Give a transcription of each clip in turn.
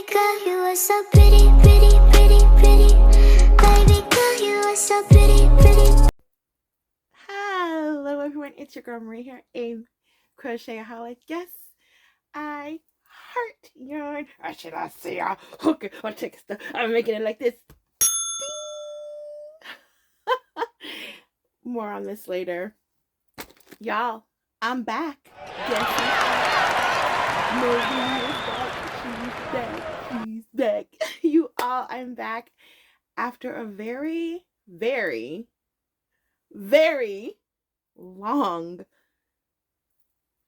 Baby girl, you are so pretty, pretty, pretty, pretty. Baby girl, you are so pretty, pretty. Hello everyone, it's your girl Marie here, a crochetaholic. Yes, I heart yarn. Or should I say a hooker or trickster? I'm making it like this. More on this later. Y'all, I'm back. Yes, she's back. You all, I'm back after a very, very, very long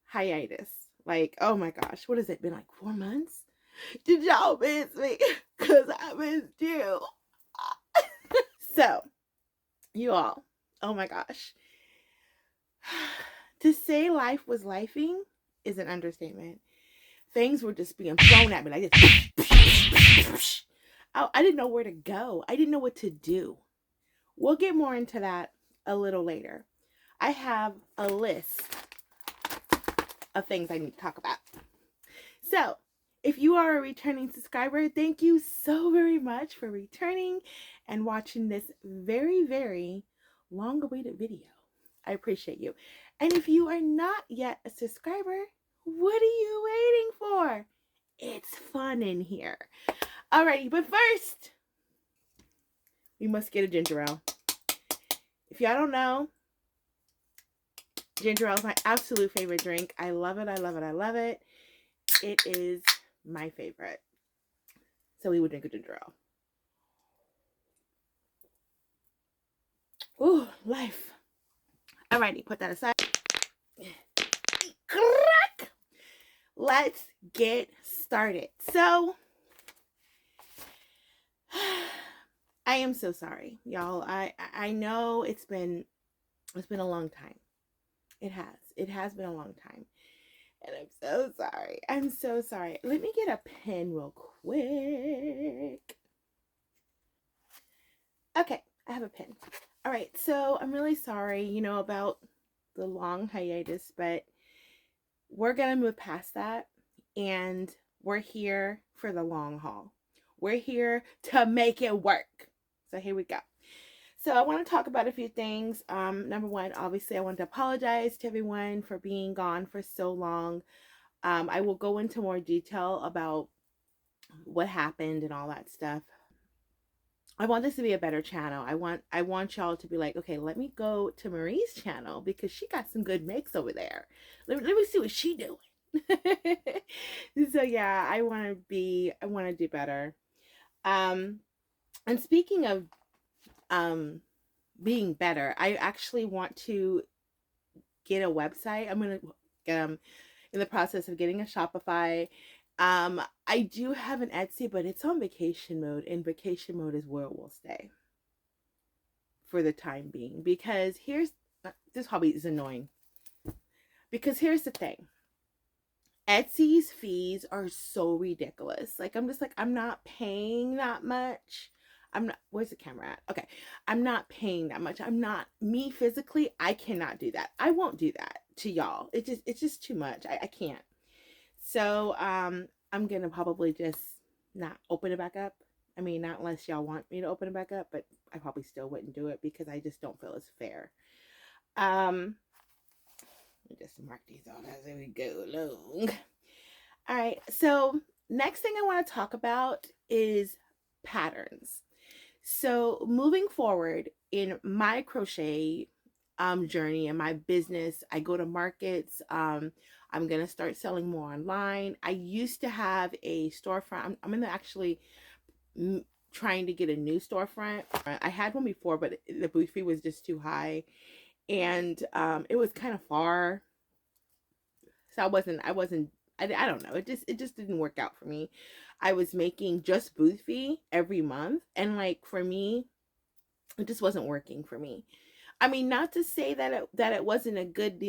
hiatus. Like, oh my gosh, what has it been, like 4 months? Did y'all miss me? Because I missed you. So, you all, oh my gosh. To say life was lifing is an understatement. Things were just being thrown at me like this. I didn't know where to go. I didn't know what to do. We'll get more into that a little later. I have a list of things I need to talk about. So, if you are a returning subscriber, thank you so very much for returning and watching this very, very long-awaited video. I appreciate you. And if you are not yet a subscriber, what are you waiting for? It's fun in here. Alrighty, but first, we must get a ginger ale. If y'all don't know, ginger ale is my absolute favorite drink. I love it, I love it, I love it. It is my favorite. So we would drink a ginger ale. Ooh, life. Alrighty, put that aside. Let's get started. So, I am so sorry, y'all. I know it's been a long time. It has been a long time. And I'm so sorry. I'm so sorry. Let me get a pen real quick. Okay, I have a pen. All right, so I'm really sorry, about the long hiatus, but we're going to move past that, and we're here for the long haul. We're here to make it work. So here we go. So I want to talk about a few things. Number one, obviously, I want to apologize to everyone for being gone for so long. I will go into more detail about what happened and all that stuff. I want this to be a better channel. I want y'all to be like, okay, let me go to Marie's channel because she got some good makes over there. Let me see what she doing. So yeah, I want to do better. And speaking of being better, I actually want to get a website. I'm gonna get in the process of getting a Shopify. I do have an Etsy, but it's on vacation mode, and vacation mode is where it will stay for the time being. Because this hobby is annoying. Because here's the thing. Etsy's fees are so ridiculous. Like, I'm just like, I'm not paying that much. Where's the camera at? Okay. I'm not paying that much. Me physically, I cannot do that. I won't do that to y'all. It's just too much. I can't. So, I'm going to probably just not open it back up. I mean, not unless y'all want me to open it back up, but I probably still wouldn't do it because I just don't feel it's fair. Let me just mark these off as we go along. All right. So next thing I want to talk about is patterns. So moving forward in my crochet journey and my business, I go to markets. I'm going to start selling more online. I used to have a storefront. I'm going to actually trying to get a new storefront. I had one before, but the booth fee was just too high. And it was kind of far. So I don't know. It just didn't work out for me. I was making just booth fee every month. And like, for me, it just wasn't working for me. I mean, not to say that it wasn't a good,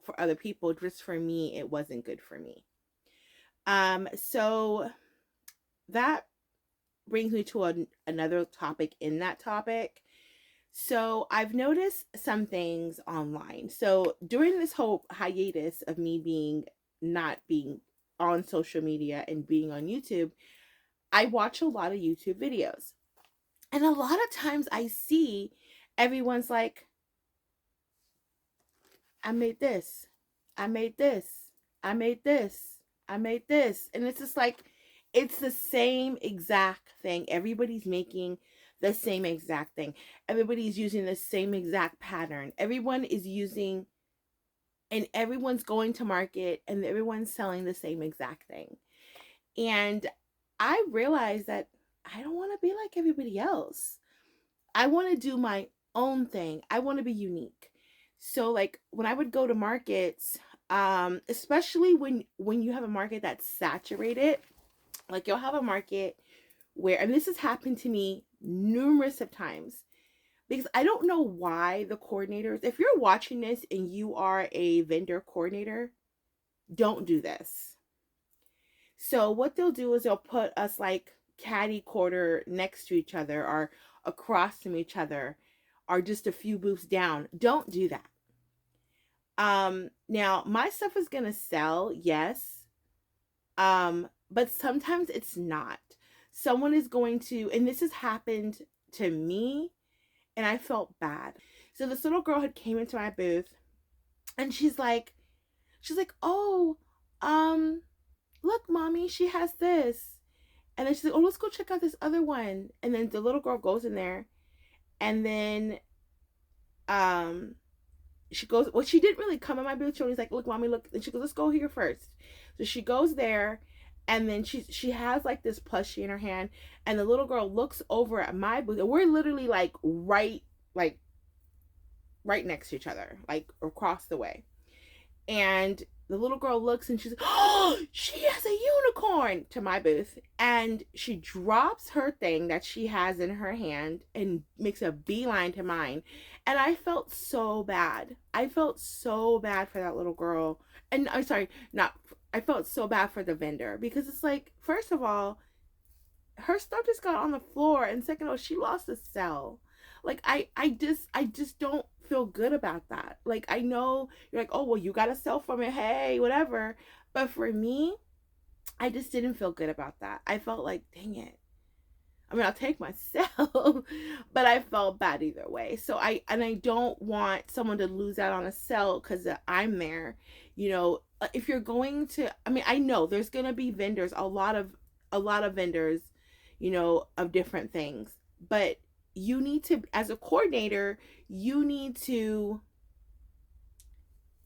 for other people, just for me, it wasn't good for me. So that brings me to another topic in that topic. So I've noticed some things online. So during this whole hiatus of me not being on social media and being on YouTube, I watch a lot of YouTube videos. And a lot of times I see everyone's like, I made this. I made this. I made this. I made this. And it's just like, it's the same exact thing. Everybody's making the same exact thing. Everybody's using the same exact pattern. Everyone is using, and everyone's going to market and everyone's selling the same exact thing. And I realized that I don't want to be like everybody else. I want to do my own thing. I want to be unique. So like when I would go to markets, especially when you have a market that's saturated, like you'll have a market where, and this has happened to me numerous of times, because I don't know why the coordinators, if you're watching this and you are a vendor coordinator, don't do this. So what they'll do is they'll put us like caddy quarter next to each other or across from each other or just a few booths down. Don't do that. Now my stuff is gonna sell, yes. But sometimes it's not. Someone is going to, and this has happened to me, and I felt bad. So this little girl had came into my booth and she's like, oh, look, mommy, she has this. And then she's like, oh, let's go check out this other one. And then the little girl goes in there. And then she goes, well, she didn't really come in my booth. She was like, look, mommy, look. And she goes, let's go here first. So she goes there. And then she has like this plushie in her hand. And the little girl looks over at my booth. And we're literally like right next to each other, like across the way. And the little girl looks and she's like, oh, she has a unicorn, to my booth. And she drops her thing that she has in her hand and makes a beeline to mine. And I felt so bad. I felt so bad for that little girl. And I'm sorry, I felt so bad for the vendor, because it's like, first of all, her stuff just got on the floor. And second of all, she lost a cell. Like I just don't feel good about that. Like, I know you're like, oh well, you got to sell from it, hey, whatever. But for me, I just didn't feel good about that. I felt like, dang it. I mean, I'll take myself, but I felt bad either way. So I don't want someone to lose out on a sale because I'm there. You know, if you're going to, I mean, I know there's gonna be vendors, a lot of vendors, you know, of different things, but you need to, as a coordinator, you need to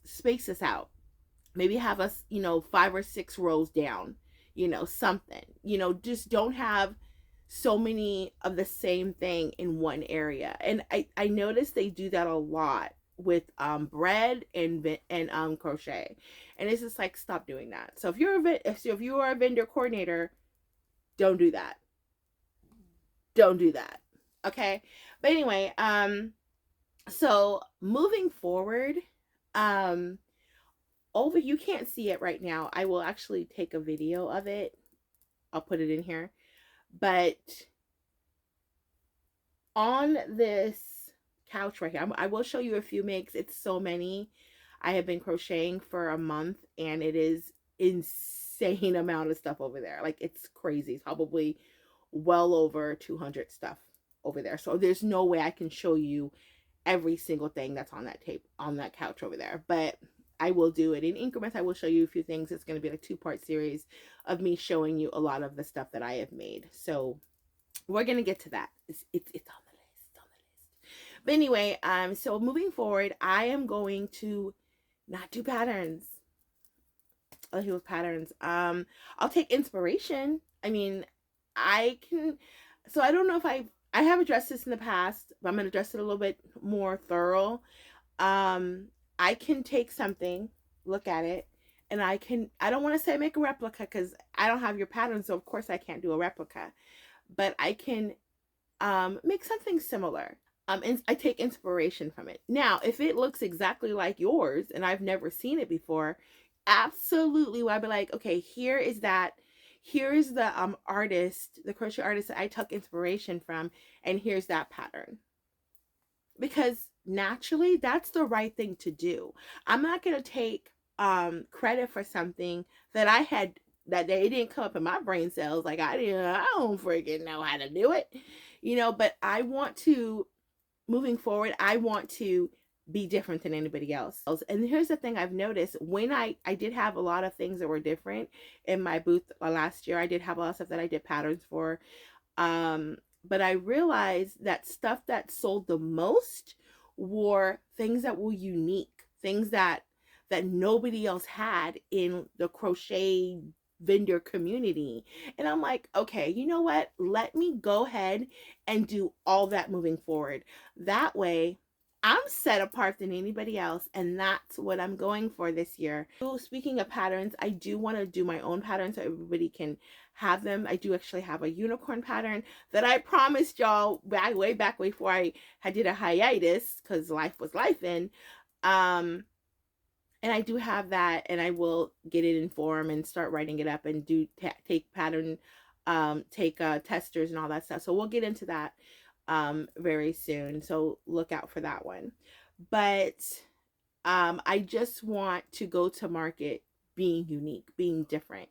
space this out. Maybe have us, you know, 5 or 6 rows down, you know, something, you know, just don't have so many of the same thing in one area. And I noticed they do that a lot with bread and crochet. And it's just like, stop doing that. So if you are a vendor coordinator, don't do that. Don't do that. Okay. But anyway, so moving forward, over, you can't see it right now. I will actually take a video of it. I'll put it in here. But on this couch right here, I will show you a few makes. It's so many. I have been crocheting for a month and it is insane amount of stuff over there. Like, it's crazy. It's probably well over 200 stuff over there. So there's no way I can show you every single thing that's on that tape, on that couch over there. But I will do it in increments. I will show you a few things. It's going to be like a 2-part series of me showing you a lot of the stuff that I have made. So we're going to get to that. It's on the list. It's on the list. But anyway, so moving forward, I am going to not do patterns. I'll do patterns. I'll take inspiration. I mean, I can, so I don't know if I have addressed this in the past, but I'm going to address it a little bit more thorough. I can take something, look at it, and I don't want to say make a replica because I don't have your pattern, so of course I can't do a replica, but I can make something similar. And I take inspiration from it. Now, if it looks exactly like yours and I've never seen it before, absolutely, I'd be like, okay, here is the artist, the crochet artist that I took inspiration from, and here's that pattern. Because naturally, that's the right thing to do. I'm not going to take credit for something that I had that day. It didn't come up in my brain cells. Like I don't freaking know how to do it, but I want to, moving forward, I want to be different than anybody else. And here's the thing I've noticed, when I did have a lot of things that were different in my booth last year. I did have a lot of stuff that I did patterns for. But I realized that stuff that sold the most were things that were unique, things that nobody else had in the crochet vendor community. And I'm like, okay, you know what? Let me go ahead and do all that moving forward. That way, I'm set apart than anybody else, and that's what I'm going for this year. So speaking of patterns, I do want to do my own patterns so everybody can have them. I do actually have a unicorn pattern that I promised y'all way back before I did a hiatus because life was life in. And I do have that, and I will get it in form and start writing it up and take pattern, take testers and all that stuff. So we'll get into that very soon. So look out for that one. But I just want to go to market being unique, being different.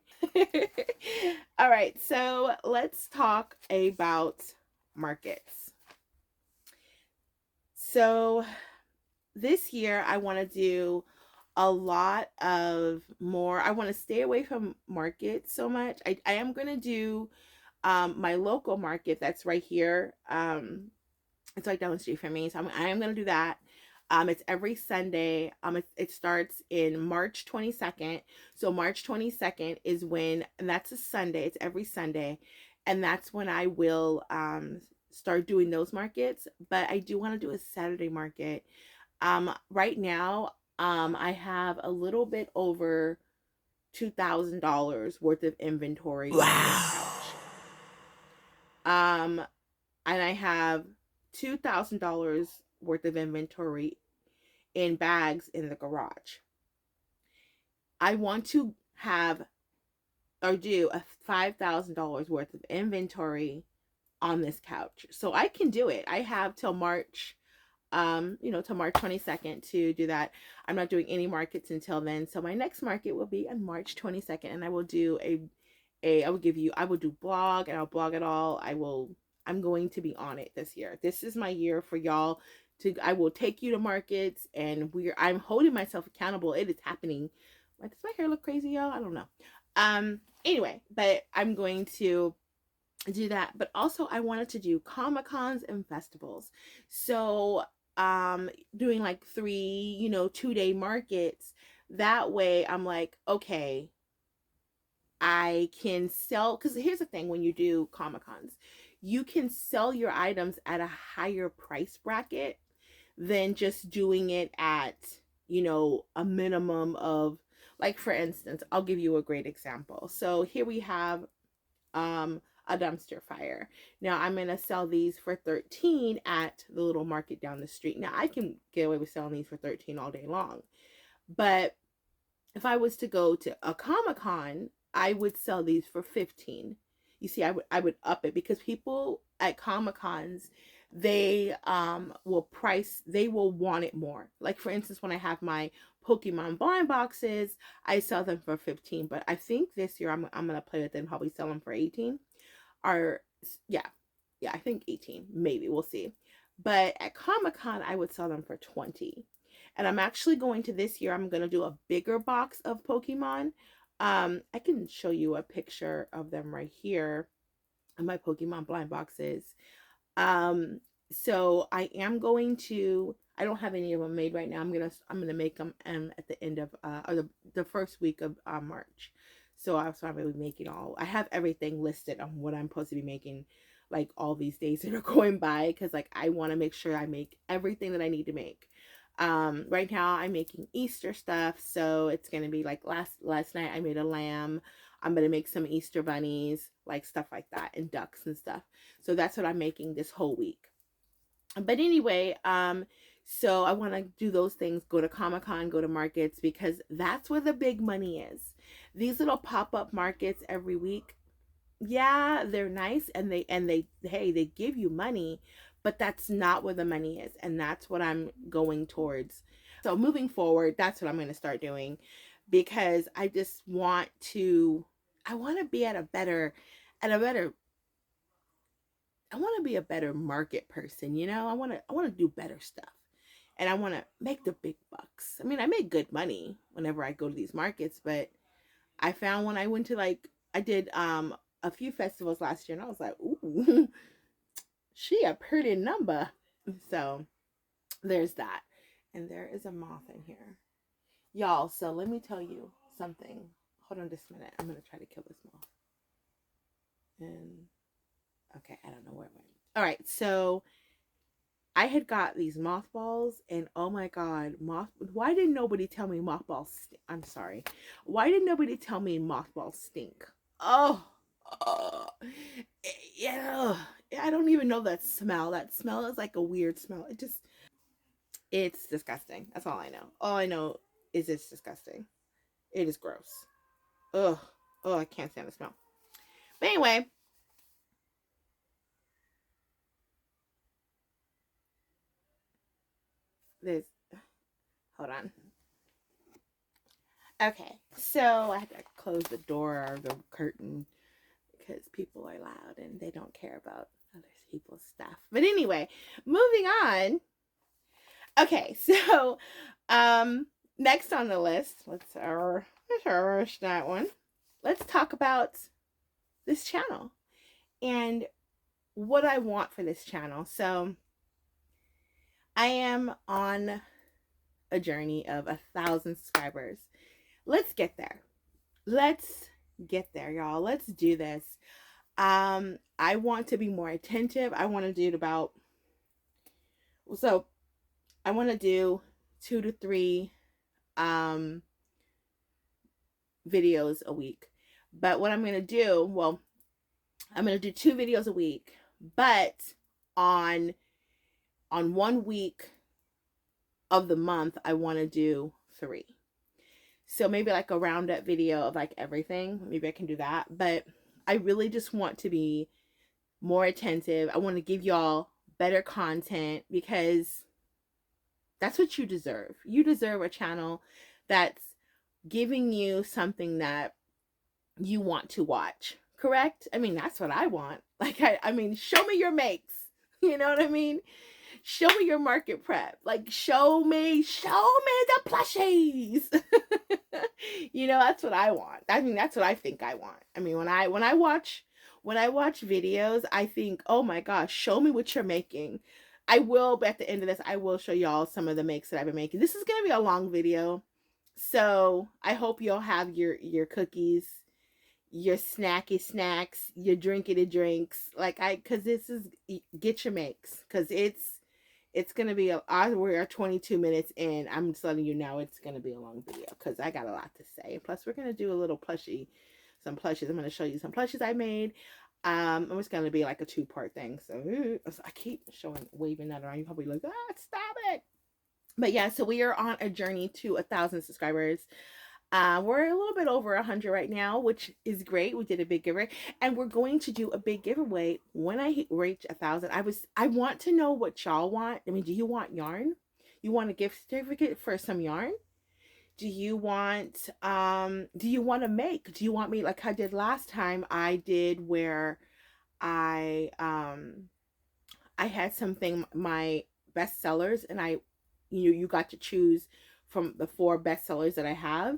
All right, so let's talk about markets. So this year I want to do a lot of more. I want to stay away from markets so much. I am going to do my local market that's right here. It's like down the street from me. So I am going to do that. It's every Sunday. It starts in March 22nd. So March 22nd is when, and that's a Sunday. It's every Sunday. And that's when I will start doing those markets. But I do want to do a Saturday market. Right now, I have a little bit over $2,000 worth of inventory on this couch. And I have $2,000 worth of inventory in bags in the garage. I want to have or do a $5,000 worth of inventory on this couch. So I can do it. I have till March till March 22nd to do that. I'm not doing any markets until then. So my next market will be on March 22nd, and I will do I will do blog, and I'll blog it all. I'm going to be on it this year. This is my year for y'all I will take you to markets, and I'm holding myself accountable. It is happening. Like, does my hair look crazy, y'all? I don't know. Anyway, but I'm going to do that. But also I wanted to do Comic-Cons and festivals. So doing like 3 2-day markets. That way I'm like, okay, I can sell, because here's the thing, when you do Comic-Cons, you can sell your items at a higher price bracket than just doing it at a minimum of, like, for instance, I'll give you a great example. So here we have a dumpster fire. Now I'm going to sell these for $13 at the little market down the street. Now I can get away with selling these for $13 all day long. But if I was to go to a Comic-Con, I would sell these for $15. You see, I would up it, because people at Comic-Cons, they will want it more. Like, for instance, when I have my Pokemon blind boxes, I sell them for $15. But I think this year I'm gonna play with them, probably sell them for $18. Or yeah, I think $18, maybe, we'll see. But at Comic-Con, I would sell them for $20. And I'm actually going to, this year, I'm going to do a bigger box of Pokemon. I can show you a picture of them right here of my Pokemon blind boxes. So I am going to, I don't have any of them made right now. I'm gonna make them at the end of or the first week of March. So I'm going to be making all, I have everything listed on what I'm supposed to be making, like, all these days that are going by, because, like, I want to make sure I make everything that I need to make. Right now I'm making Easter stuff, so it's going to be like last night I made a lamb. I'm going to make some Easter bunnies, like stuff like that, and ducks and stuff. So that's what I'm making this whole week. But anyway, so I want to do those things, go to Comic-Con, go to markets, because that's where the big money is. These little pop-up markets every week, yeah, they're nice, and they give you money, but that's not where the money is, and that's what I'm going towards. So moving forward, that's what I'm going to start doing, because I just want to, I want to be at a better I want to be a better market person, you know? I want to do better stuff. And I want to make the big bucks. I mean, I make good money whenever I go to these markets, but I found when I went to like I did a few festivals last year and I was like, "Ooh, she a pretty number." So, there's that. And there is a moth in here. Y'all, so let me tell you something. Hold on just a minute. I'm going to try to kill this moth. And okay, I don't know where it went. All right, so I had got these mothballs, and oh my god, why didn't nobody tell me mothballs I'm sorry. Why did nobody tell me mothballs stink? Oh, oh, yeah. I don't even know that smell. That smell is like a weird smell. It's disgusting. That's all I know. All I know is it's disgusting. It is gross. Ugh. Oh, I can't stand the smell. But anyway, this. Hold on. Okay, so I had to close the door or the curtain because people are loud and they don't care about other people's stuff. But anyway, moving on. Okay, so next on the list, let's rush that one. Let's talk about this channel and what I want for this channel. So I am on a journey of 1,000 subscribers. Let's get there. Let's get there, y'all. Let's do this. I want to be more attentive. I want to do I want to do 2 to 3 videos a week. But what I'm going to do, well, I'm going to do 2 videos a week, but on 1 week of the month, I want to do 3. So maybe like a roundup video of like everything. Maybe I can do that. But I really just want to be more attentive. I want to give y'all better content because that's what you deserve. You deserve a channel that's giving you something that you want to watch. Correct? I mean, that's what I want. Like, I mean, show me your makes. You know what I mean? Show me your market prep. Like, show me the plushies. You know, that's what I want. I mean, that's what I think I want. I mean, when I watch videos, I think, oh my gosh, show me what you're making. I will, but at the end of this, I will show y'all some of the makes that I've been making. This is gonna be a long video, so I hope you'll have your cookies, your snacky snacks, your drinkity drinks. Like cause this is get your makes, cause it's gonna be we're 22 minutes in. I'm just letting you know it's gonna be a long video because I got a lot to say. Plus, we're gonna do a little some plushies. I'm gonna show you some plushies I made. It's gonna be like a 2-part thing. So I keep waving that around. You're probably like, stop it. But yeah, so we are on a journey to 1,000 subscribers. We're a little bit over 100 right now, which is great. We did a big giveaway, and we're going to do a big giveaway when I reach 1,000. I want to know what y'all want. I mean, do you want yarn? You want a gift certificate for some yarn? Do you want to make? Do you want me like I did last time? I did where I had something, my best sellers, and you got to choose from the 4 best sellers that I have.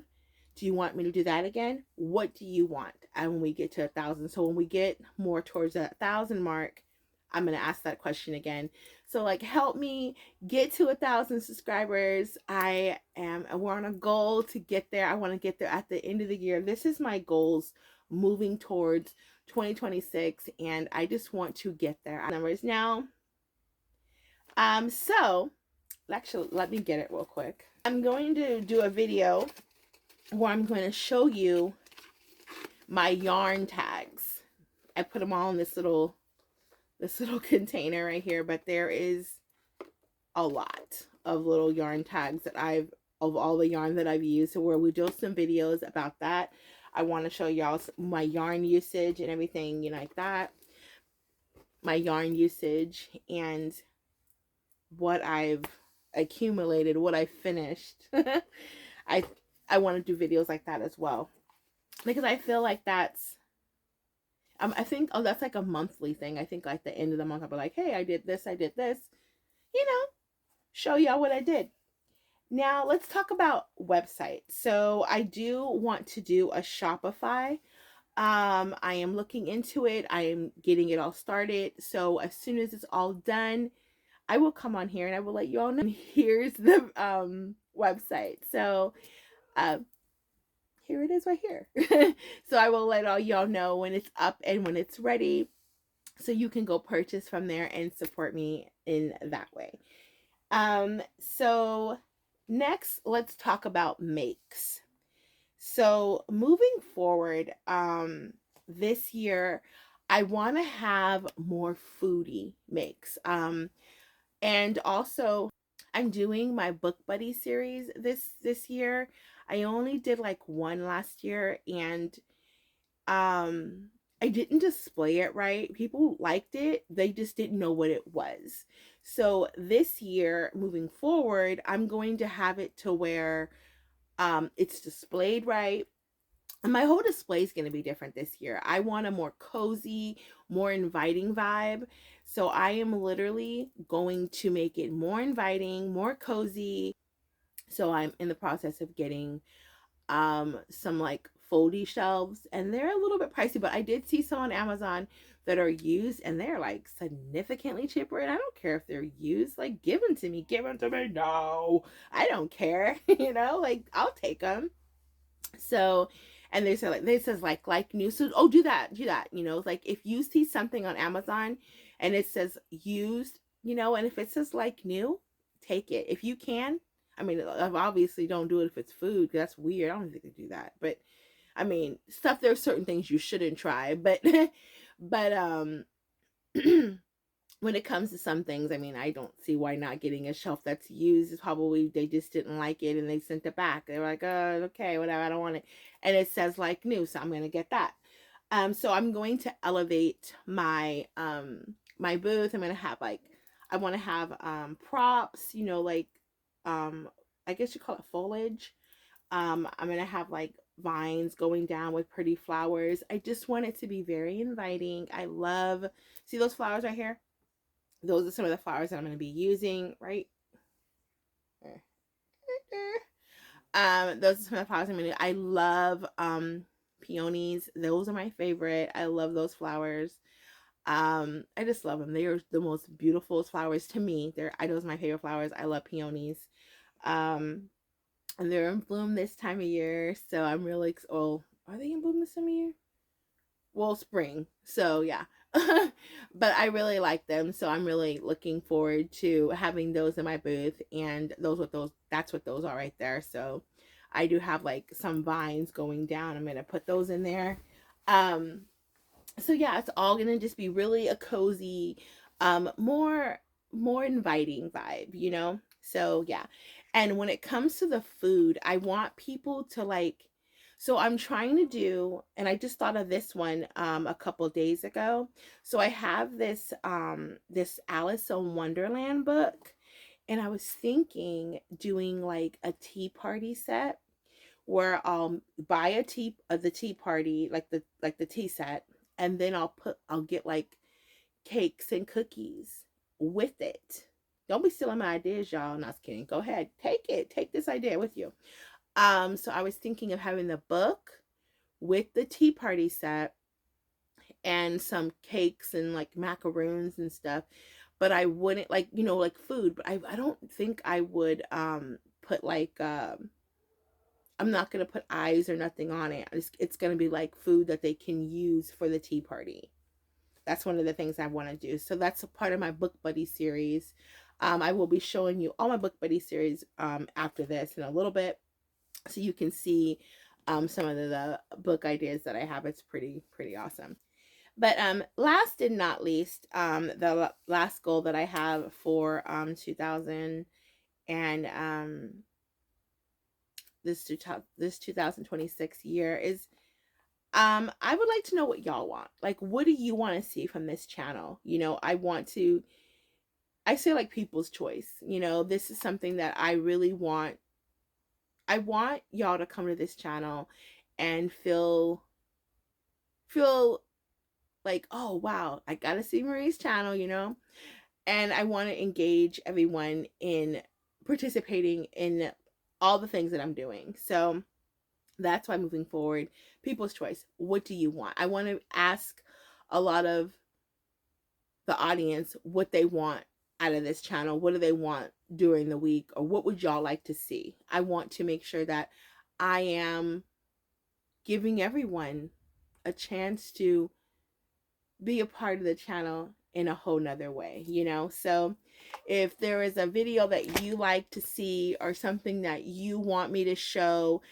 Do you want me to do that again? What do you want? And when we get to 1,000, so when we get more towards that 1,000 mark, I'm gonna ask that question again. So like, help me get to 1,000 subscribers. We're on a goal to get there. I want to get there at the end of the year. This is my goals moving towards 2026, and I just want to get there. Numbers now. So actually, let me get it real quick. I'm going to do a video where I'm going to show you my yarn tags. I put them all in this little container right here, but there is a lot of little yarn tags that of all the yarn that I've used. So where we do some videos about that. I want to show y'all my yarn usage and everything, you know, like that. My yarn usage and what I've accumulated, what I finished. I want to do videos like that as well. because I feel like that's I think, oh, that's like a monthly thing. I think like the end of the month I'll be like, hey, I did this, you know, show y'all what I did. Now let's talk about websites. So I do want to do a Shopify. I am looking into it. I am getting it all started. So as soon as it's all done, I will come on here and I will let you all know. And here's the website. So uh, here it is right here. So I will let all y'all know when it's up and when it's ready. So you can go purchase from there and support me in that way. So next, let's talk about makes. So moving forward, this year, I want to have more foodie makes. And also I'm doing my book buddy series this year. I only did like one last year, and I didn't display it right. People liked it, they just didn't know what it was. So this year, moving forward, I'm going to have it to where it's displayed right. And my whole display is going to be different this year. I want a more cozy, more inviting vibe. So I am literally going to make it more inviting, more cozy. So I'm in the process of getting some like foldy shelves, and they're a little bit pricey, but I did see some on Amazon that are used and they're like significantly cheaper. And I don't care if they're used, like give them to me, give them to me. No, I don't care. You know, like I'll take them. So, and they say like they says like new. So oh, do that, do that. You know, like if you see something on Amazon and it says used, you know, and if it says like new, take it if you can. I mean, obviously don't do it if it's food, 'cause that's weird. I don't think they do that. But I mean, stuff. There's certain things you shouldn't try, but but when it comes to some things, I mean, I don't see why not getting a shelf that's used. Is probably they just didn't like it and they sent it back. They were like, oh, okay, whatever, I don't want it. And it says like new, so I'm gonna get that. So I'm going to elevate my booth. I'm gonna have like I want to have props, you know, like um I guess you call it foliage. I'm gonna have like vines going down with pretty flowers. I just want it to be very inviting. I love see those flowers right here. Those are some of the flowers that I'm going to be using right there. Those are some of the flowers I'm going to do. I love peonies. Those are my favorite. I love those flowers. I just love them. They are the most beautiful flowers to me. Those are my favorite flowers. I love peonies. Um, and they're in bloom this time of year, so I'm really oh, are they in bloom this time of year? Well, spring. So yeah. But I really like them, so I'm really looking forward to having those in my booth. And those that's what those are right there. So I do have like some vines going down. I'm gonna put those in there. Um so yeah, it's all gonna just be really a cozy, more inviting vibe, you know. So yeah. And when it comes to the food, I want people to like, so I'm trying to do, and I just thought of this one a couple days ago. So I have this Alice in Wonderland book, and I was thinking doing like a tea party set where I'll buy the tea party, like the tea set, and then I'll get like cakes and cookies with it. Don't be stealing my ideas, y'all. Not kidding. Go ahead. Take it. Take this idea with you. So I was thinking of having the book with the tea party set and some cakes and like macaroons and stuff. But I wouldn't like, you know, like food, but I don't think I would put like I'm not gonna put eyes or nothing on it. It's gonna be like food that they can use for the tea party. That's one of the things I want to do. So that's a part of my book buddy series. I will be showing you all my book buddy series after this in a little bit, so you can see some of the book ideas that I have. It's pretty awesome. But last and not least, the last goal that I have for 2000 and this 2026 year is I would like to know what y'all want. Like, what do you want to see from this channel? You know, I say like people's choice. You know, this is something that I really want. I want y'all to come to this channel and feel like, oh wow, I gotta see Marie's channel, you know? And I want to engage everyone in participating in all the things that I'm doing. So that's why moving forward, people's choice. What do you want? I want to ask a lot of the audience what they want out of this channel. What do they want during the week, or what would y'all like to see? I want to make sure that I am giving everyone a chance to be a part of the channel in a whole nother way, you know? So if there is a video that you like to see, or something that you want me to show,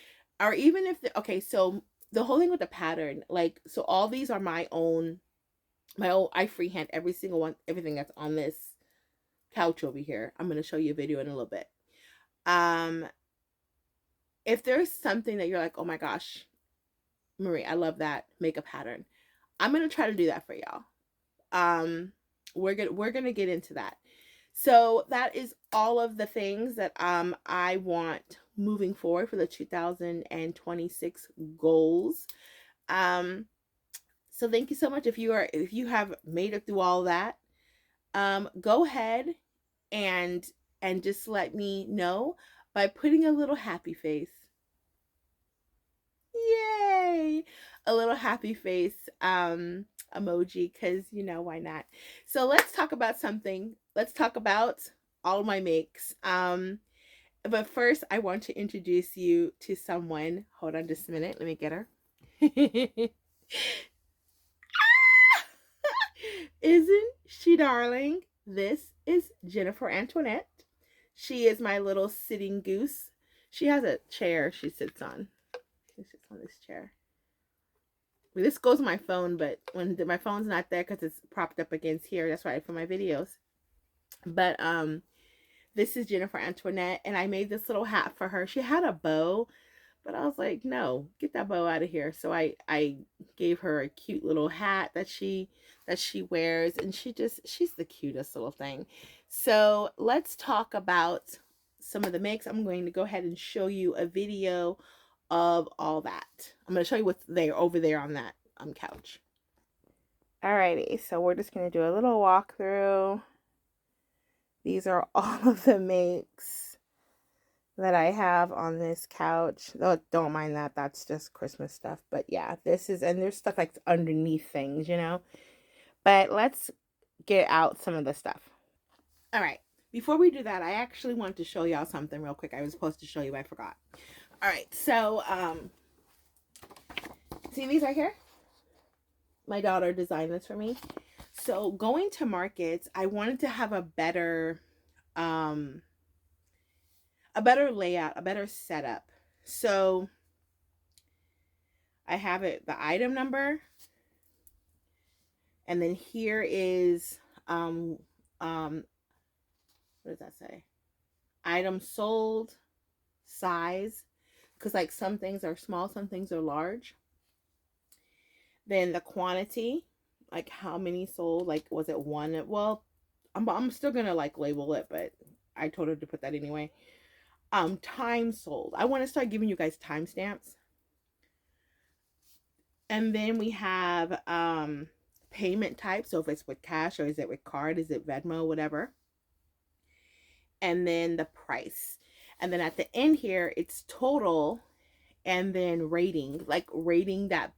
or even if okay, so the whole thing with the pattern, like, so all these are my own, I freehand every single one, everything that's on this couch over here. I'm going to show you a video in a little bit. If there's something that you're like, oh my gosh, Marie, I love that, make a pattern, I'm going to try to do that for y'all. We're gonna get into that. So that is all of the things that I want moving forward for the 2026 goals. So thank you so much. If you have made it through all that, go ahead and just let me know by putting a little happy face. Yay! A little happy face emoji, because you know, why not? So let's talk about something. Let's talk about all my makes. But first I want to introduce you to someone. Hold on just a minute. Let me get her. Isn't she darling? This is Jennifer Antoinette. She is my little sitting goose. She has a chair she sits on. She sits on this chair. This goes to my phone, but when my phone's not there because it's propped up against here, that's why for my videos. But this is Jennifer Antoinette, and I made this little hat for her. She had a bow, but I was like, no, get that bow out of here. So I gave her a cute little hat that she wears, and she's the cutest little thing. So let's talk about some of the makes. I'm going to go ahead and show you a video of all that. I'm going to show you what's there over there on that couch. Alrighty, so we're just going to do a little walkthrough. These are all of the makes that I have on this couch. Oh, don't mind that. That's just Christmas stuff. But yeah, this is, and there's stuff like underneath things, you know. But let's get out some of the stuff. All right. Before we do that, I actually wanted to show y'all something real quick. I was supposed to show you, I forgot. All right, so see these right here? My daughter designed this for me. So going to markets, I wanted to have a better layout, a better setup. So I have it, the item number, and then here is what does that say? Item sold, size, because like some things are small, some things are large. Then the quantity, like how many sold, like was it one? Well, I'm still gonna like label it, but I told her to put that anyway. Time sold. I want to start giving you guys timestamps. And then we have payment type, so if it's with cash or is it with card, is it Venmo, whatever. And then the price. And then at the end here, it's total, and then rating, like rating that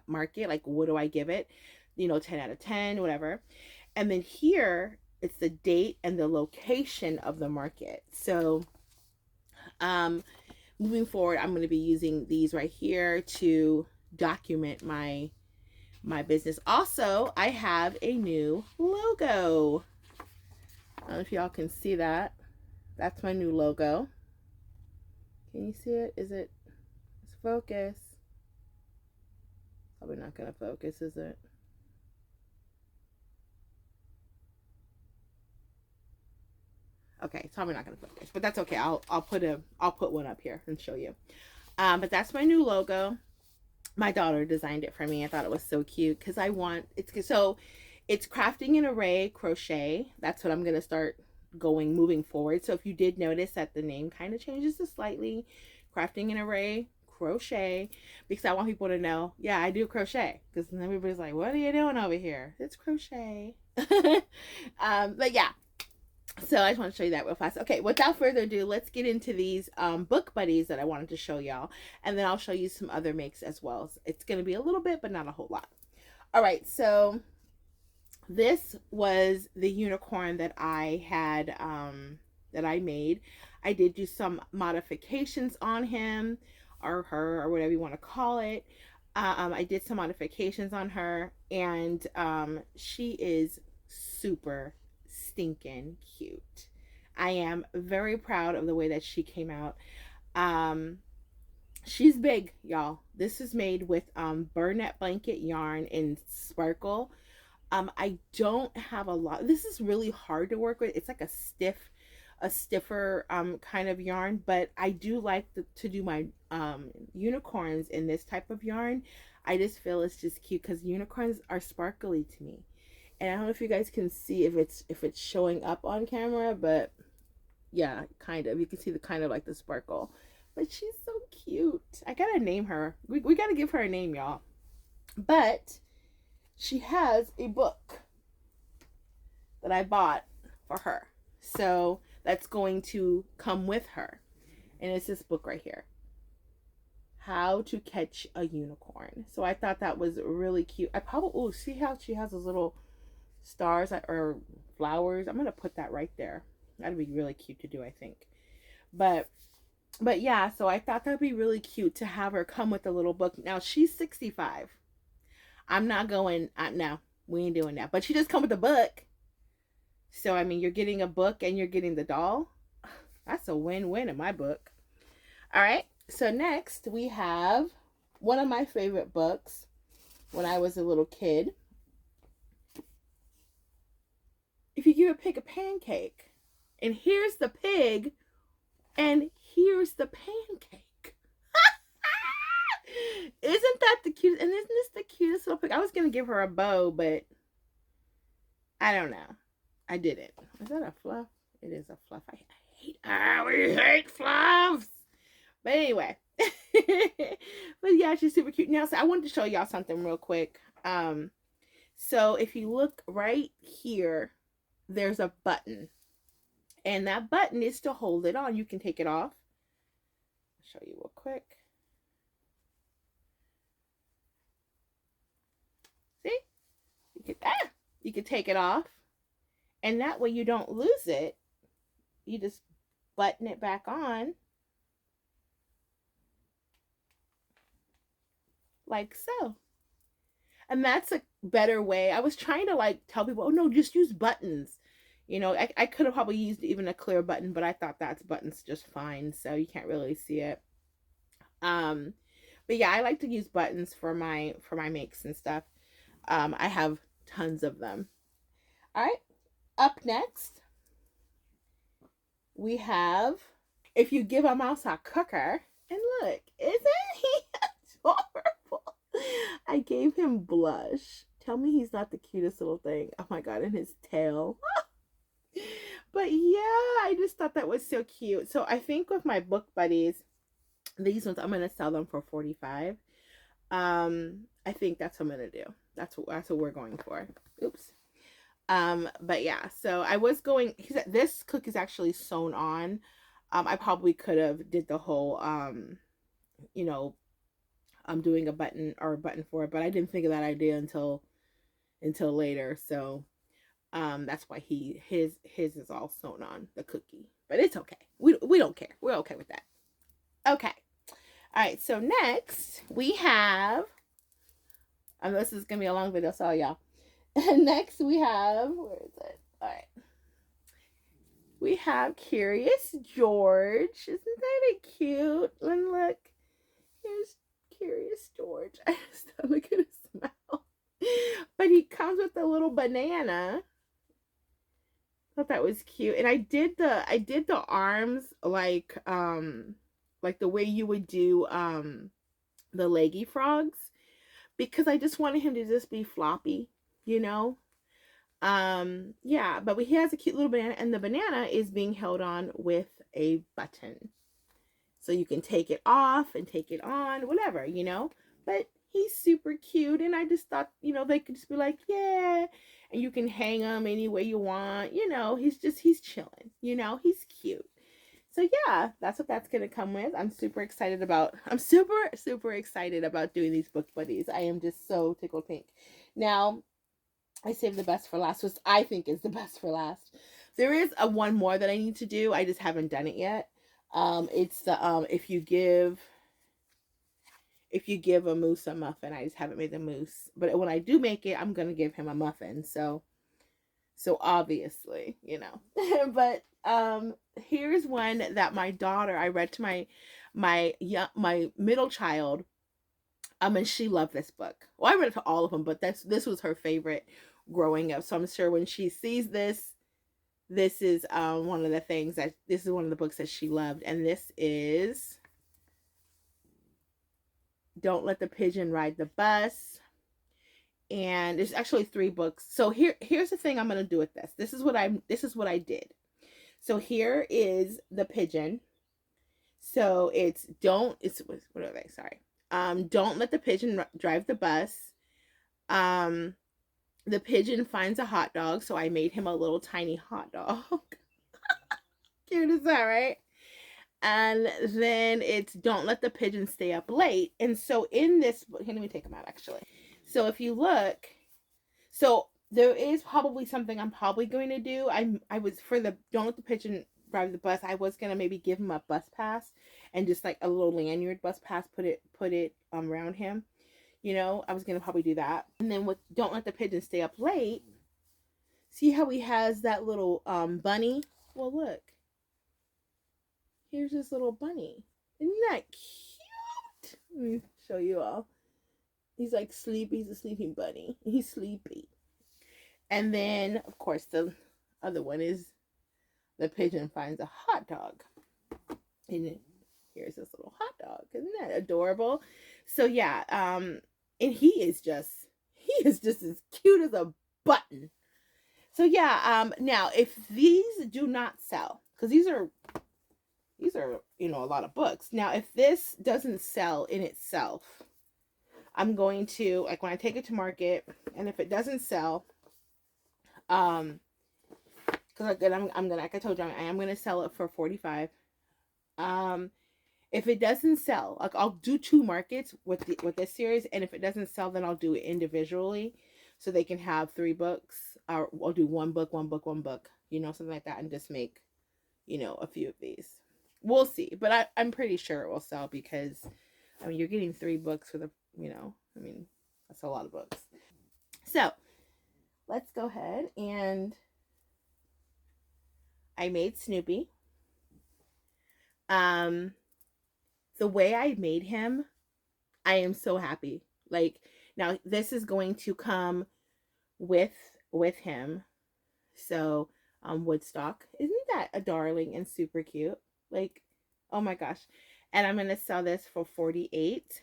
market, like what do I give it? You know, 10 out of 10, whatever. And then here, it's the date and the location of the market. So moving forward, I'm going to be using these right here to document my business. Also, I have a new logo. I don't know if y'all can see that. That's my new logo. Can you see it? Is it? Let's focus. Probably not gonna focus, is it? Okay, it's probably not gonna focus, but that's okay. I'll put one up here and show you. But that's my new logo. My daughter designed it for me. I thought it was so cute because it's crafting an array crochet. That's what I'm gonna start moving forward. So if you did notice that the name kind of changes slightly, crafting an array crochet because I want people to know, yeah, I do crochet. Because everybody's like, what are you doing over here? It's crochet. But yeah, so I just want to show you that real fast. Okay, without further ado, let's get into these book buddies that I wanted to show y'all. And then I'll show you some other makes as well. It's going to be a little bit, but not a whole lot. All right, so this was the unicorn that I had, that I made. I did do some modifications on him or her or whatever you want to call it. I did some modifications on her, and she is super stinking cute. I am very proud of the way that she came out. She's big, y'all. This is made with Burnett blanket yarn in Sparkle. I don't have a lot. This is really hard to work with. It's like a stiffer kind of yarn, but I do like to do my unicorns in this type of yarn. I just feel it's just cute because unicorns are sparkly to me. And I don't know if you guys can see if it's showing up on camera, but yeah, kind of. You can see the kind of like the sparkle. But she's so cute. I gotta name her. We gotta give her a name, y'all. But she has a book that I bought for her. So that's going to come with her. And it's this book right here. How to Catch a Unicorn. So I thought that was really cute. I probably, see how she has those little stars or flowers? I'm going to put that right there. That'd be really cute to do, I think. But yeah, so I thought that'd be really cute to have her come with a little book. Now she's 65. I'm not going, no, we ain't doing that. But she just come with a book. So, I mean, you're getting a book and you're getting the doll. That's a win-win in my book. All right. So next we have one of my favorite books when I was a little kid. If you give a pig a pancake, and here's the pig, and here's the pancake. Isn't that the cutest? And isn't this the cutest little pig? I was going to give her a bow, but I don't know. I didn't. Is that a fluff? It is a fluff. We hate fluffs. But anyway. But yeah, she's super cute. Now, so I wanted to show y'all something real quick. So if you look right here, there's a button. And that button is to hold it on. You can take it off. I'll show you real quick. See? You can take it off. And that way you don't lose it. You just button it back on. Like so. And that's a better way. I was trying to like tell people, oh no, just use buttons. You know, I could have probably used even a clear button, but I thought that's buttons just fine. So you can't really see it. But yeah, I like to use buttons for my makes and stuff. I have tons of them. All right. Up next, we have If You Give a Mouse a Cooker. And look, isn't he adorable? I gave him blush. Tell me he's not the cutest little thing. Oh my god, and his tail. But yeah, I just thought that was so cute. So I think with my book buddies, these ones, I'm going to sell them for $45. I think that's what I'm going to do. That's what we're going for. Oops. But yeah, so I was going, this cook is actually sewn on. I probably could have did the whole, you know, I'm doing a button for it, but I didn't think of that idea until later. So, that's why his is all sewn on, the cookie, but it's okay. We don't care. We're okay with that. Okay. All right. So next we have, this is going to be a long video. So y'all, next we have, where is it? All right. We have Curious George. Isn't that cute? And look, here's Curious George. I just look at his mouth. But he comes with a little banana. Thought that was cute. And I did the arms like the way you would do the leggy frogs, because I just wanted him to just be floppy, you know. Yeah, but he has a cute little banana, and the banana is being held on with a button. So you can take it off and take it on, whatever, you know. But he's super cute, and I just thought, you know, they could just be like, yeah, and you can hang him any way you want, you know. He's chilling, you know. He's cute. So yeah, that's what that's gonna come with. I'm super excited about doing these book buddies. I am just so tickled pink. Now, I saved the best for last, which I think is the best for last. There is a one more that I need to do. I just haven't done it yet. It's the if you give a moose a muffin. I just haven't made the moose, but when I do make it, I'm gonna give him a muffin. So obviously, you know. But here's one that my daughter, I read to my middle child, and she loved this book. Well, I read it to all of them, but this was her favorite growing up. So I'm sure when she sees this, this is one of the things that this is one of the books that she loved, and this is Don't Let the Pigeon Ride the Bus. And there's actually 3 books. So here's the thing I'm gonna do with this. This is what I did. So here is the pigeon. So what are they? Sorry. Don't let the pigeon drive the bus. The pigeon finds a hot dog, so I made him a little tiny hot dog. Cute as that, right? And then it's Don't Let the Pigeon Stay Up Late. And so in this book, here, let me take them out actually. So if you look, so there is probably something I'm probably going to do. I was for the Don't Let the Pigeon Drive the Bus. I was gonna maybe give him a bus pass and just like a little lanyard bus pass, put it around him. You know, I was gonna probably do that. And then with Don't Let the Pigeon Stay Up Late, see how he has that little bunny? Well, look. Here's this little bunny. Isn't that cute? Let me show you all. He's like sleepy. He's a sleeping bunny. He's sleepy. And then, of course, the other one is the pigeon finds a hot dog. And here's this little hot dog. Isn't that adorable? So yeah, and he is just as cute as a button. So yeah, now if these do not sell, because these are, you know, a lot of books. Now, if this doesn't sell in itself, I'm going to, like, when I take it to market, and if it doesn't sell, because I'm gonna, like I told you, I am gonna sell it for $45. If it doesn't sell, like, I'll do 2 markets with this series, and if it doesn't sell, then I'll do it individually, so they can have 3 books, or I'll do 1 book, 1 book, 1 book, you know, something like that, and just make, you know, a few of these. We'll see, but I'm pretty sure it will sell, because I mean, you're getting 3 books for the, you know, I mean, that's a lot of books. So let's go ahead, and I made Snoopy. The way I made him, I am so happy. Like, now this is going to come with him. So Woodstock, isn't that a darling and super cute? Like, oh my gosh. And I'm going to sell this for $48.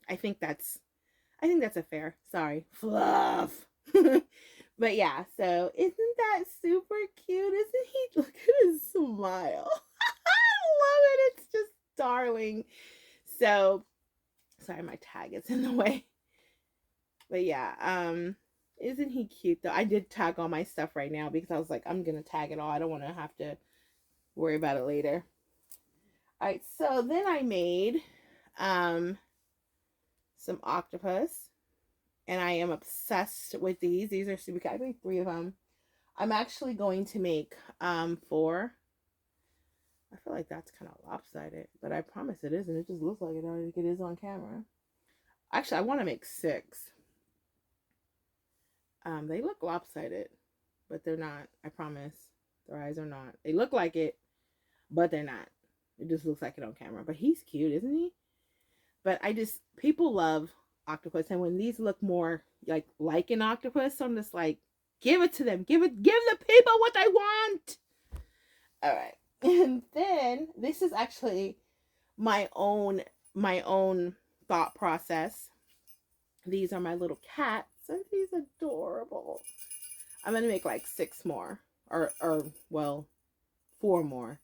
I think that's a fair. Sorry. Fluff. But yeah, so isn't that super cute? Isn't he? Look at his smile. I love it. It's just darling. So, sorry, my tag is in the way. But yeah, isn't he cute though? I did tag all my stuff right now because I was like, I'm gonna tag it all. I don't want to have to worry about it later. All right, so then I made some octopus, and I am obsessed with these. These are super cute. I made 3 of them. I'm actually going to make 4. I feel like that's kind of lopsided, but I promise it isn't. It just looks like it is on camera. Actually, I want to make 6. They look lopsided, but they're not. I promise. Their eyes are not. They look like it, but they're not. It just looks like it on camera. But he's cute, isn't he? But people love octopus, and when these look more like an octopus, so I'm just like, give it to them. Give the people what they want. All right. And then this is actually my own thought process. These are my little cats. Aren't these adorable? I'm gonna make like 6 more, or well, 4 more.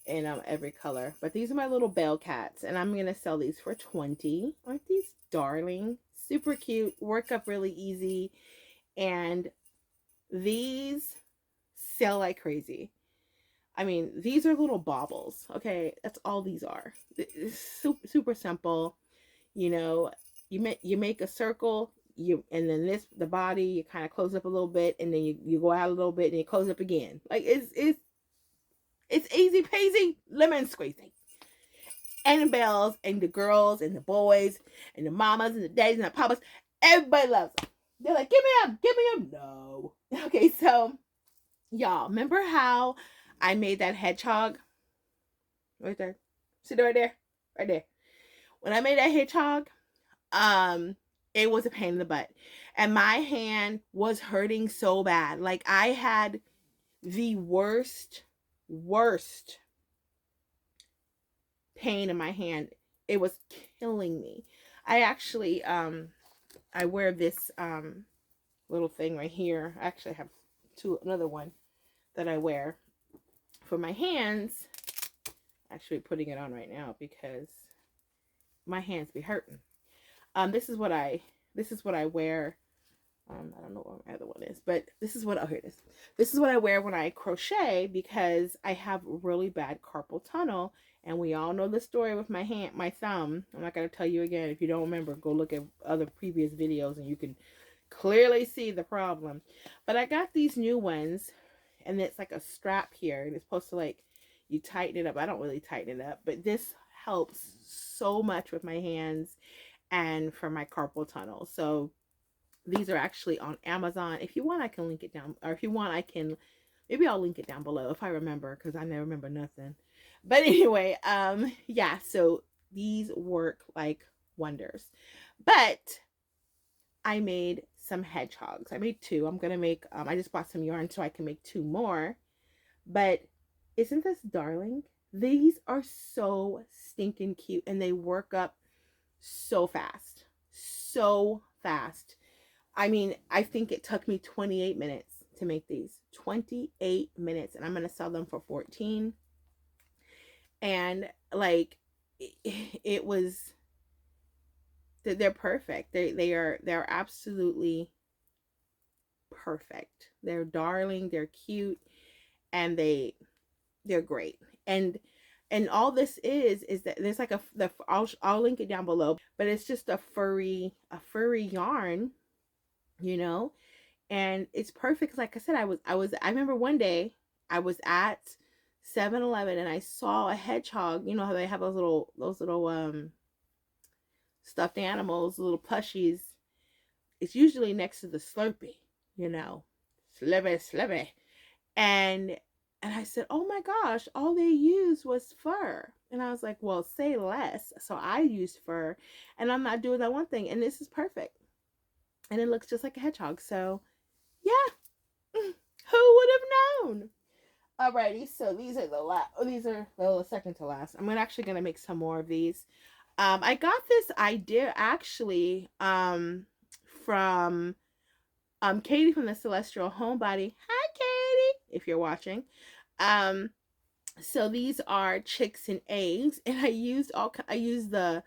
in every color. But these are my little bell cats, and I'm gonna sell these for 20. Aren't these darling? Super cute, work up really easy, and these sell like crazy. I mean, these are little baubles. Okay, that's all these are. It's super, super simple. You know, you make a circle, and then the body you kind of close up a little bit, and then you go out a little bit and you close up again. Like it's easy peasy lemon squeezy. And the bells and the girls and the boys and the mamas and the daddies and the papas, everybody loves them. They're like, give me up, give me up. No. Okay, so y'all, remember how I made that hedgehog? Right there. See that right there? Right there. When I made that hedgehog, it was a pain in the butt. And my hand was hurting so bad. Like I had the worst pain in my hand. It was killing me. I actually I wear this little thing right here. I actually have another one that I wear for my hands. Actually putting it on right now because my hands be hurting. This is what I wear. I don't know what my other one is, but this is what, oh, here it is. This is what I wear when I crochet because I have really bad carpal tunnel, and we all know the story with my thumb. I'm not going to tell you again. If you don't remember, go look at other previous videos and you can clearly see the problem. But I got these new ones, and it's like a strap here, and it's supposed to, like, you tighten it up. I don't really tighten it up, but this helps so much with my hands and for my carpal tunnel. So these are actually on Amazon. If you want, I can link it down, or if you want, maybe I'll link it down below if I remember, because I never remember nothing. But anyway, yeah, so these work like wonders. But I made some hedgehogs. I made 2. I'm gonna make, I just bought some yarn so I can make 2 more. But isn't this darling? These are so stinking cute, and they work up so fast. So fast. I mean, I think it took me 28 minutes to make these. 28 minutes. And I'm going to sell them for 14. And like, it was, they're perfect. They're absolutely perfect. They're darling. They're cute. And they're great. And all this is that there's like I'll link it down below, but it's just a furry yarn, you know, and it's perfect. Like I said, I remember one day I was at 7-Eleven and I saw a hedgehog. You know how they have those little stuffed animals, little plushies. It's usually next to the Slurpee, you know, Slurpee. And I said, oh my gosh, all they used was fur. And I was like, well, say less. So I used fur, and I'm not doing that one thing. And this is perfect. And it looks just like a hedgehog. So yeah, who would have known? Alrighty, so these are the second to last. I'm actually gonna make some more of these. I got this idea actually from Katie from the Celestial Homebody. Hi Katie, if you're watching. So these are chicks and eggs, and I used the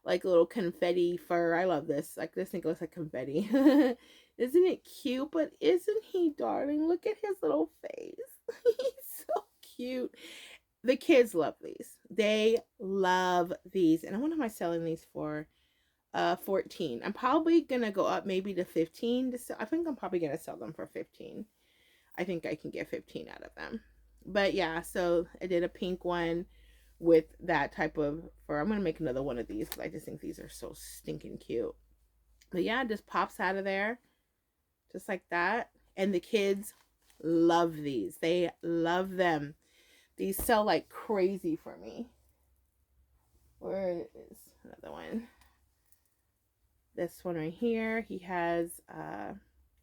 like little confetti fur. I love this. Like, this thing looks like confetti. Isn't it cute? But isn't he darling? Look at his little face. He's so cute. The kids love these. They love these. And what am I selling these for? 14. I'm probably gonna go up maybe to 15 I think I'm probably gonna sell them for 15. I think I can get 15 out of them. But yeah, so I did a pink one with that type of fur. I'm gonna make another one of these because I just think these are so stinking cute. But yeah, it just pops out of there just like that. And the kids love these. They love them. These sell like crazy for me. Where is another one? This one right here. He has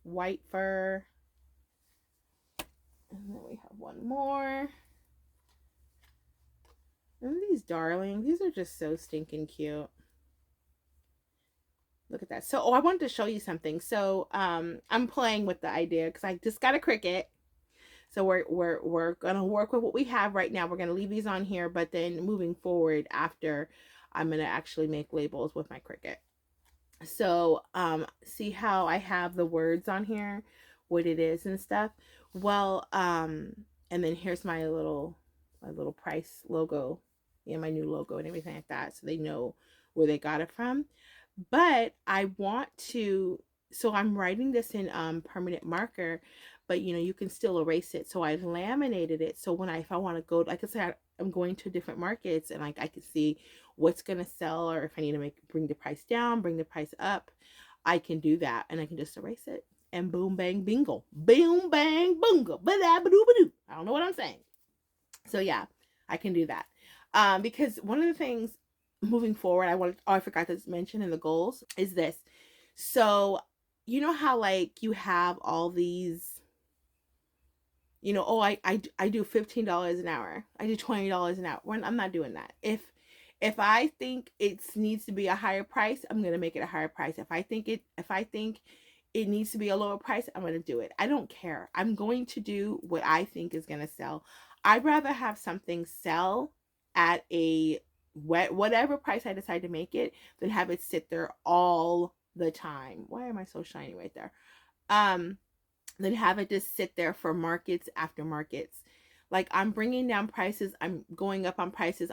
white fur. And then we have one more. And these darling. These are just so stinking cute. Look at that. So, I wanted to show you something. So, I'm playing with the idea because I just got a Cricut. So we're gonna work with what we have right now. We're gonna leave these on here, but then moving forward after, I'm gonna actually make labels with my Cricut. So see how I have the words on here, what it is and stuff. Well, and then here's my little price logo, yeah, my new logo and everything like that, so they know where they got it from. But I want to, so I'm writing this in permanent marker, but you know, you can still erase it. So I laminated it, so when if I want to go, like I said, I'm going to different markets, and like I can see what's gonna sell, or if I need to bring the price down, bring the price up, I can do that, and I can just erase it, and boom bang bingo, boom bang bungo, ba da ba doo ba doo. I don't know what I'm saying. So yeah, I can do that. Because one of the things moving forward, I forgot to mention in the goals is this. So you know how like you have all these, you know, oh, I do $15 an hour, I do $20 an hour. When I'm not doing that. If I think it needs to be a higher price, I'm gonna make it a higher price. If I think it needs to be a lower price, I'm gonna do it. I don't care. I'm going to do what I think is gonna sell. I'd rather have something sell at a whatever price I decide to make it than have it sit there all the time. Why am I so shiny right there? Than have it just sit there for markets after markets. Like, I'm bringing down prices, I'm going up on prices.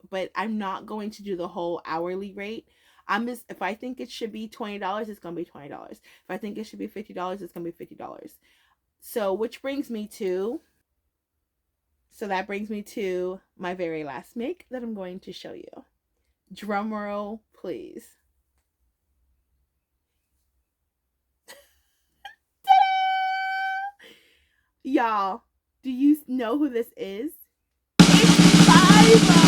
But I'm not going to do the whole hourly rate. I'm just, if I think it should be $20, it's gonna be $20. If I think it should be $50, it's gonna be $50. So which brings me to, so that brings me to my very last make that I'm going to show you. Drum roll, please. Y'all, do you know who this is? It's Fivo!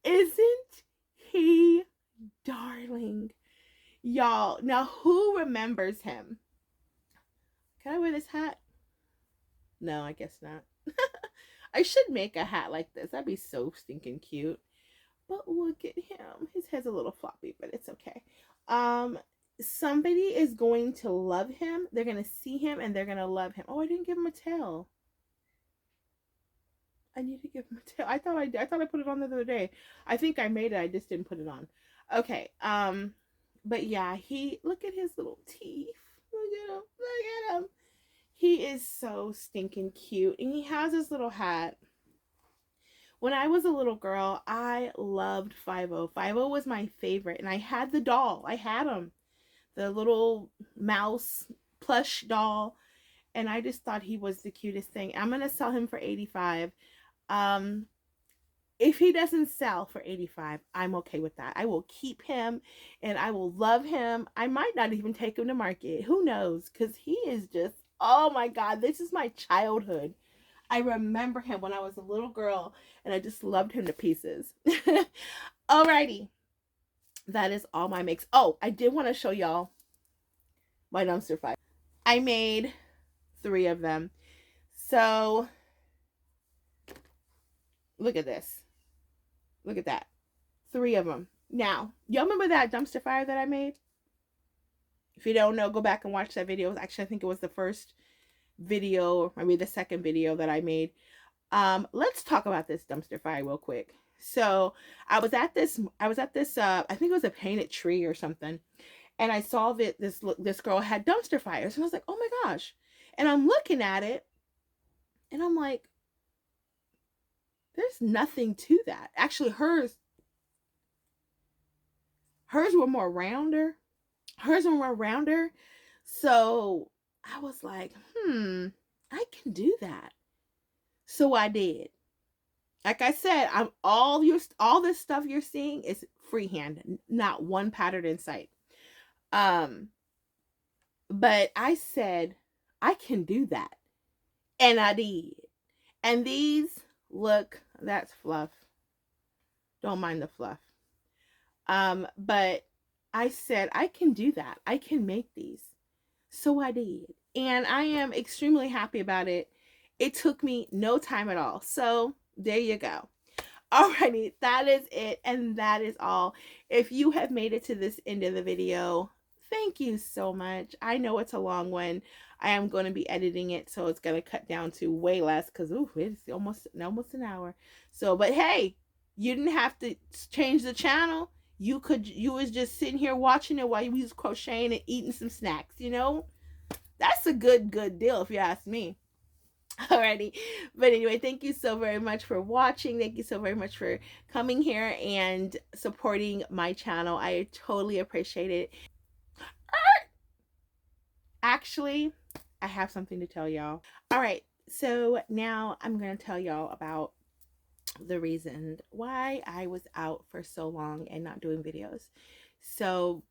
Isn't he darling? Y'all, now who remembers him? Can I wear this hat? No, I guess not. I should make a hat like this. That'd be so stinking cute. But look at him. His head's a little floppy, but it's okay. Somebody is going to love him. They're going to see him and they're going to love him. Oh, I didn't give him a tail. I need to give him a tail. I thought I put it on the other day. I think I made it. I just didn't put it on. Okay. But yeah, look at his little teeth. Look at him. Look at him. He is so stinking cute. And he has his little hat. When I was a little girl, I loved Fivo. Fivo was my favorite. And I had the doll. I had him. The little mouse plush doll. And I just thought he was the cutest thing. I'm going to sell him for $85. If he doesn't sell for $85, I'm okay with that. I will keep him and I will love him. I might not even take him to market. Who knows? Because he is just, oh my God, this is my childhood. I remember him when I was a little girl and I just loved him to pieces. Alrighty. That is all my makes. Oh, I did want to show y'all my dumpster fire. I made 3 of them. So look at this. Look at that. 3 of them. Now, y'all remember that dumpster fire that I made? If you don't know, go back and watch that video. Actually, I think it was the first video, or maybe the second video that I made. Let's talk about this dumpster fire real quick. So I was at this I think it was a painted tree or something, and I saw that this girl had dumpster fires, and I was like, oh my gosh. And I'm looking at it and I'm like, there's nothing to that. Actually, hers were more rounder. So I was like, I can do that. So I did. Like I said, all this stuff you're seeing is freehand, not one pattern in sight. But I said, I can do that. And I did. And these, look, that's fluff. Don't mind the fluff. But I said, I can do that. I can make these. So I did. And I am extremely happy about it. It took me no time at all. So there you go. Alrighty, that is it. And that is all. If you have made it to this end of the video, Thank you so much. I know it's a long one. I am going to be editing it, so it's going to cut down to way less because it's almost an hour. So, but hey, you didn't have to change the channel. You was just sitting here watching it while you was crocheting and eating some snacks. That's a good deal if you ask me. Alrighty, but anyway, thank you so very much for watching. Thank you so very much for coming here and supporting my channel. I totally appreciate it. Actually, I have something to tell y'all. All right, so now I'm going to tell y'all about the reason why I was out for so long and not doing videos. So,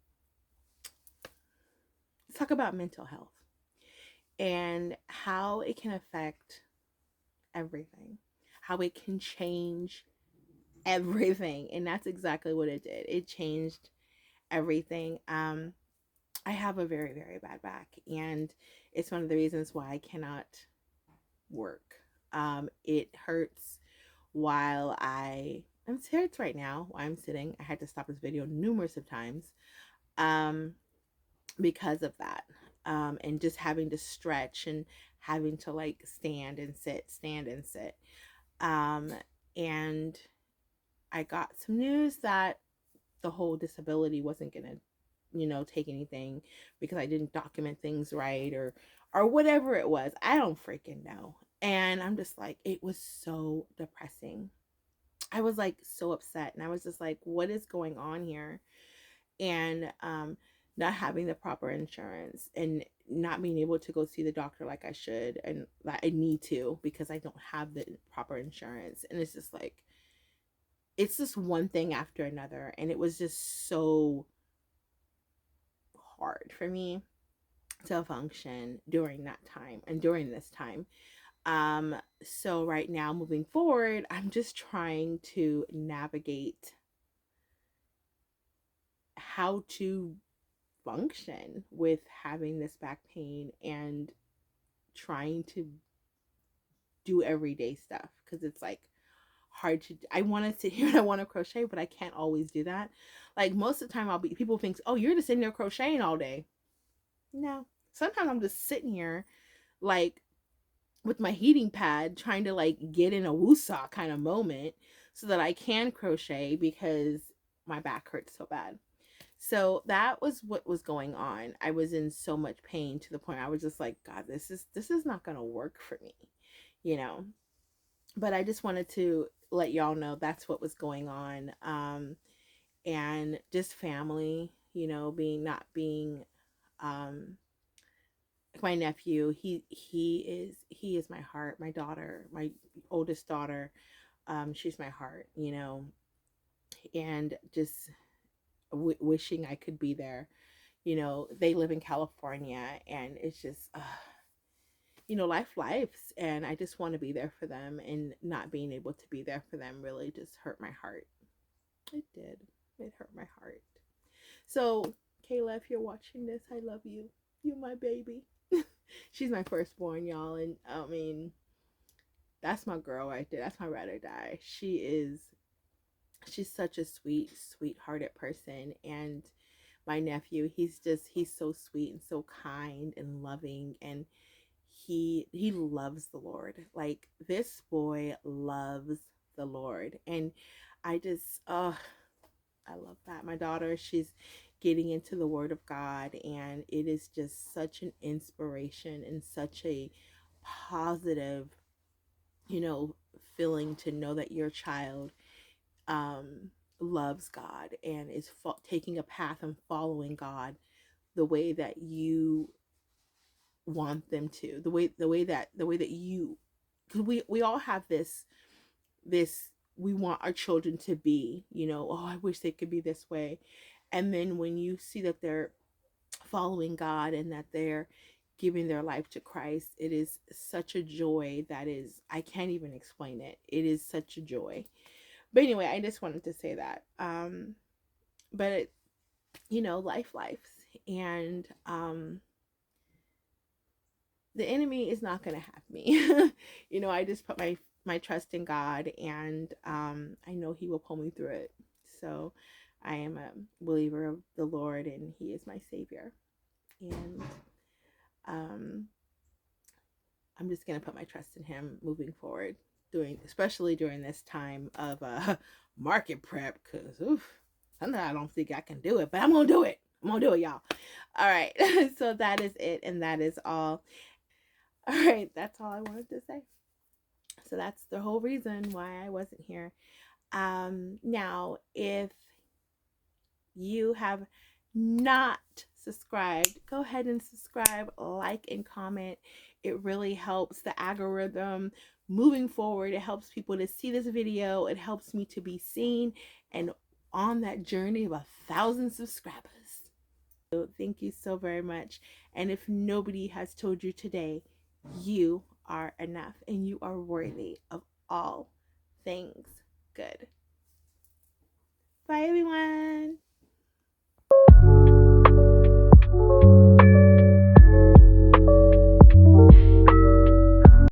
let's talk about mental health and how it can affect everything, how it can change everything. And that's exactly what it did. It changed everything. I have a very, very bad back, and it's one of the reasons why I cannot work. It hurts while it hurts right now while I'm sitting. I had to stop this video numerous of times because of that. And just having to stretch and having to like stand and sit. And I got some news that the whole disability wasn't gonna take anything because I didn't document things right or whatever it was. I don't freaking know. And I'm just like, it was so depressing. I was like so upset, and I was just like, what is going on here? And not having the proper insurance and not being able to go see the doctor like I should and like I need to because I don't have the proper insurance. And it's just like, it's just one thing after another, and it was just so hard for me to function during that time and during this time. So right now, moving forward, I'm just trying to navigate how to function with having this back pain and trying to do everyday stuff, because it's like hard to I want to sit here and I want to crochet, but I can't always do that. Like most of the time people think, oh, you're just sitting there crocheting all day. No, sometimes I'm just sitting here like with my heating pad trying to like get in a woosah kind of moment so that I can crochet because my back hurts so bad. So that was what was going on. I was in so much pain to the point I was just like, God, this is not going to work for me. But I just wanted to let y'all know that's what was going on. And just family, being my nephew, he is my heart. My daughter, my oldest daughter, she's my heart, and just wishing I could be there. They live in California, and it's just lives, and I just want to be there for them, and not being able to be there for them really just hurt my heart. It did. It hurt my heart. So Kayla, if you're watching this, I love you. You're my baby. She's my firstborn, y'all, and I mean, that's my girl right there. That's my ride or die. She's such a sweet-hearted person. And my nephew, he's so sweet and so kind and loving, and he loves the Lord. Like, this boy loves the Lord, and I just I love that. My daughter, she's getting into the Word of God, and it is just such an inspiration and such a positive, feeling to know that your child loves God and is taking a path and following God the way that you want them to, the way that you, because we all have this we want our children to be, oh, I wish they could be this way. And then when you see that they're following God and that they're giving their life to Christ, it is such a joy that is, I can't even explain it. It is such a joy. But anyway, I just wanted to say that. But it, life lives, and the enemy is not going to have me. I just put my trust in God, and I know he will pull me through it. So I am a believer of the Lord, and He is my Savior. And I'm just gonna put my trust in Him moving forward, especially during this time of market prep, because sometimes I don't think I can do it, but I'm gonna do it. I'm gonna do it, y'all. All right, so that is it, and that is all. All right, that's all I wanted to say. So that's the whole reason why I wasn't here. Now, if you have not subscribed, go ahead and subscribe, like, and comment. It really helps the algorithm moving forward. It helps people to see this video. It helps me to be seen and on that journey of 1,000 subscribers. So thank you so very much. And if nobody has told you today, you are enough and you are worthy of all things good. Bye, everyone.